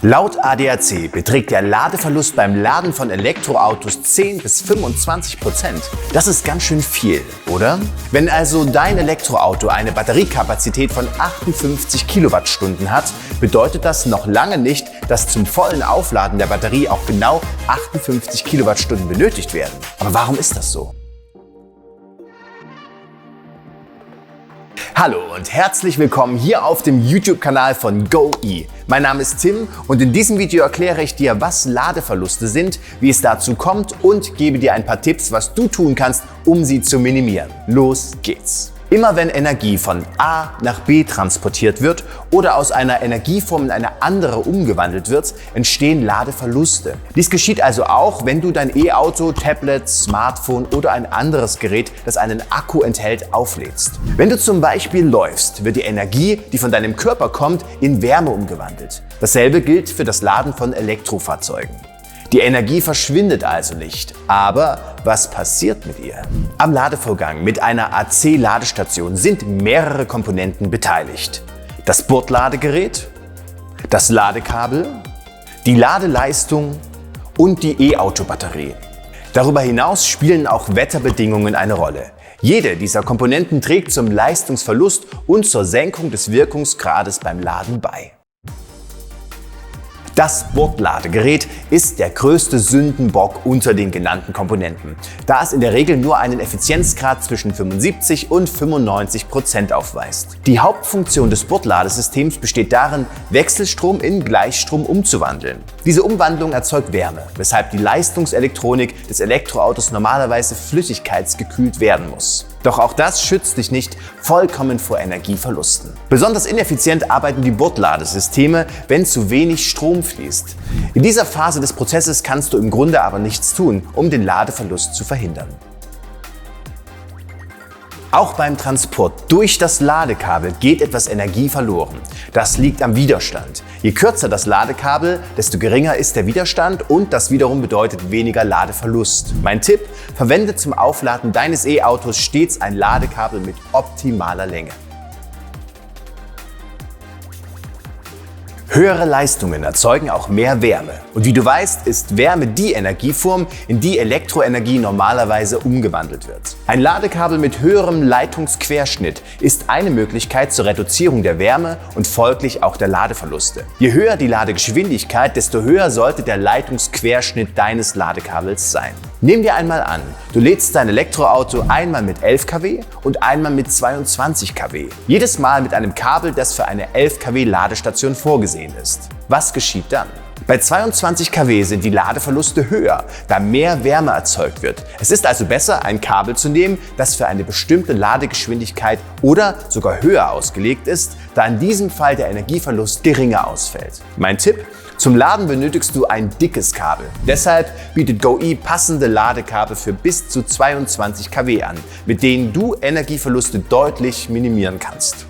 Laut ADAC beträgt der Ladeverlust beim Laden von Elektroautos 10 bis 25%. Das ist ganz schön viel, oder? Wenn also dein Elektroauto eine Batteriekapazität von 58 Kilowattstunden hat, bedeutet das noch lange nicht, dass zum vollen Aufladen der Batterie auch genau 58 Kilowattstunden benötigt werden. Aber warum ist das so? Hallo und herzlich willkommen hier auf dem YouTube-Kanal von GoE. Mein Name ist Tim und in diesem Video erkläre ich dir, was Ladeverluste sind, wie es dazu kommt und gebe dir ein paar Tipps, was du tun kannst, um sie zu minimieren. Los geht's! Immer wenn Energie von A nach B transportiert wird oder aus einer Energieform in eine andere umgewandelt wird, entstehen Ladeverluste. Dies geschieht also auch, wenn du dein E-Auto, Tablet, Smartphone oder ein anderes Gerät, das einen Akku enthält, auflädst. Wenn du zum Beispiel läufst, wird die Energie, die von deinem Körper kommt, in Wärme umgewandelt. Dasselbe gilt für das Laden von Elektrofahrzeugen. Die Energie verschwindet also nicht. Aber was passiert mit ihr? Am Ladevorgang mit einer AC-Ladestation sind mehrere Komponenten beteiligt. Das Bordladegerät, das Ladekabel, die Ladeleistung und die E-Auto-Batterie. Darüber hinaus spielen auch Wetterbedingungen eine Rolle. Jede dieser Komponenten trägt zum Leistungsverlust und zur Senkung des Wirkungsgrades beim Laden bei. Das Bordladegerät ist der größte Sündenbock unter den genannten Komponenten, da es in der Regel nur einen Effizienzgrad zwischen 75 und 95% aufweist. Die Hauptfunktion des Bordladesystems besteht darin, Wechselstrom in Gleichstrom umzuwandeln. Diese Umwandlung erzeugt Wärme, weshalb die Leistungselektronik des Elektroautos normalerweise flüssigkeitsgekühlt werden muss. Doch auch das schützt dich nicht vollkommen vor Energieverlusten. Besonders ineffizient arbeiten die Bordladesysteme, wenn zu wenig Strom fließt. In dieser Phase des Prozesses kannst du im Grunde aber nichts tun, um den Ladeverlust zu verhindern. Auch beim Transport durch das Ladekabel geht etwas Energie verloren. Das liegt am Widerstand. Je kürzer das Ladekabel, desto geringer ist der Widerstand und das wiederum bedeutet weniger Ladeverlust. Mein Tipp: Verwende zum Aufladen deines E-Autos stets ein Ladekabel mit optimaler Länge. Höhere Leistungen erzeugen auch mehr Wärme. Und wie du weißt, ist Wärme die Energieform, in die Elektroenergie normalerweise umgewandelt wird. Ein Ladekabel mit höherem Leitungsquerschnitt ist eine Möglichkeit zur Reduzierung der Wärme und folglich auch der Ladeverluste. Je höher die Ladegeschwindigkeit, desto höher sollte der Leitungsquerschnitt deines Ladekabels sein. Nehmen wir einmal an, du lädst dein Elektroauto einmal mit 11 kW und einmal mit 22 kW. Jedes Mal mit einem Kabel, das für eine 11 kW Ladestation vorgesehen ist. Was geschieht dann? Bei 22 kW sind die Ladeverluste höher, da mehr Wärme erzeugt wird. Es ist also besser, ein Kabel zu nehmen, das für eine bestimmte Ladegeschwindigkeit oder sogar höher ausgelegt ist, da in diesem Fall der Energieverlust geringer ausfällt. Mein Tipp: Zum Laden benötigst du ein dickes Kabel. Deshalb bietet GoE passende Ladekabel für bis zu 22 kW an, mit denen du Energieverluste deutlich minimieren kannst.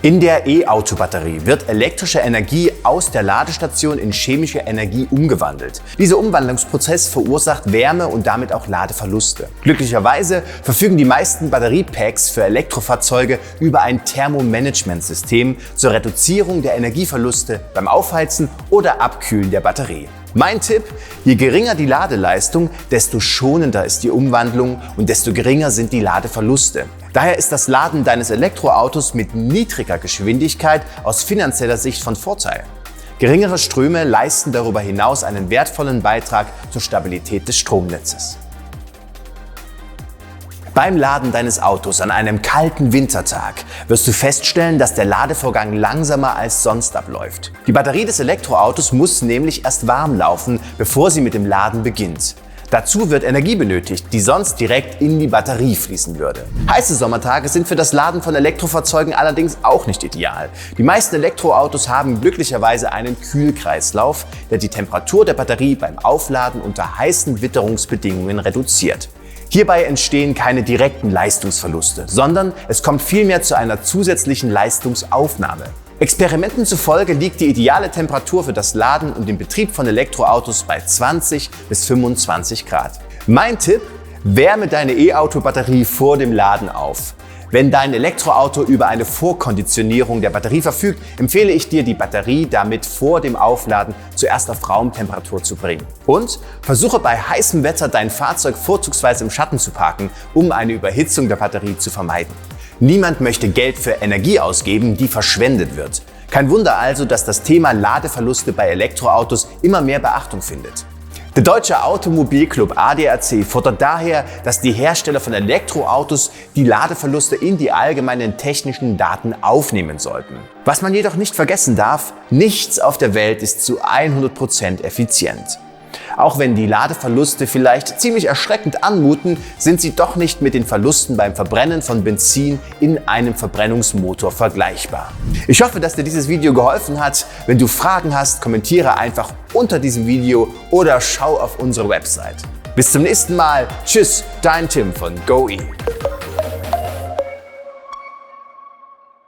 In der E-Auto-Batterie wird elektrische Energie aus der Ladestation in chemische Energie umgewandelt. Dieser Umwandlungsprozess verursacht Wärme und damit auch Ladeverluste. Glücklicherweise verfügen die meisten Batteriepacks für Elektrofahrzeuge über ein Thermomanagementsystem zur Reduzierung der Energieverluste beim Aufheizen oder Abkühlen der Batterie. Mein Tipp: Je geringer die Ladeleistung, desto schonender ist die Umwandlung und desto geringer sind die Ladeverluste. Daher ist das Laden deines Elektroautos mit niedriger Geschwindigkeit aus finanzieller Sicht von Vorteil. Geringere Ströme leisten darüber hinaus einen wertvollen Beitrag zur Stabilität des Stromnetzes. Beim Laden deines Autos an einem kalten Wintertag wirst du feststellen, dass der Ladevorgang langsamer als sonst abläuft. Die Batterie des Elektroautos muss nämlich erst warm laufen, bevor sie mit dem Laden beginnt. Dazu wird Energie benötigt, die sonst direkt in die Batterie fließen würde. Heiße Sommertage sind für das Laden von Elektrofahrzeugen allerdings auch nicht ideal. Die meisten Elektroautos haben glücklicherweise einen Kühlkreislauf, der die Temperatur der Batterie beim Aufladen unter heißen Witterungsbedingungen reduziert. Hierbei entstehen keine direkten Leistungsverluste, sondern es kommt vielmehr zu einer zusätzlichen Leistungsaufnahme. Experimenten zufolge liegt die ideale Temperatur für das Laden und den Betrieb von Elektroautos bei 20 bis 25 Grad. Mein Tipp: Wärme deine E-Auto-Batterie vor dem Laden auf. Wenn dein Elektroauto über eine Vorkonditionierung der Batterie verfügt, empfehle ich dir, die Batterie damit vor dem Aufladen zuerst auf Raumtemperatur zu bringen. Und versuche bei heißem Wetter dein Fahrzeug vorzugsweise im Schatten zu parken, um eine Überhitzung der Batterie zu vermeiden. Niemand möchte Geld für Energie ausgeben, die verschwendet wird. Kein Wunder also, dass das Thema Ladeverluste bei Elektroautos immer mehr Beachtung findet. Der Deutsche Automobilclub ADAC fordert daher, dass die Hersteller von Elektroautos die Ladeverluste in die allgemeinen technischen Daten aufnehmen sollten. Was man jedoch nicht vergessen darf, nichts auf der Welt ist zu 100% effizient. Auch wenn die Ladeverluste vielleicht ziemlich erschreckend anmuten, sind sie doch nicht mit den Verlusten beim Verbrennen von Benzin in einem Verbrennungsmotor vergleichbar. Ich hoffe, dass dir dieses Video geholfen hat. Wenn du Fragen hast, kommentiere einfach unter diesem Video oder schau auf unsere Website. Bis zum nächsten Mal. Tschüss, dein Tim von GoE.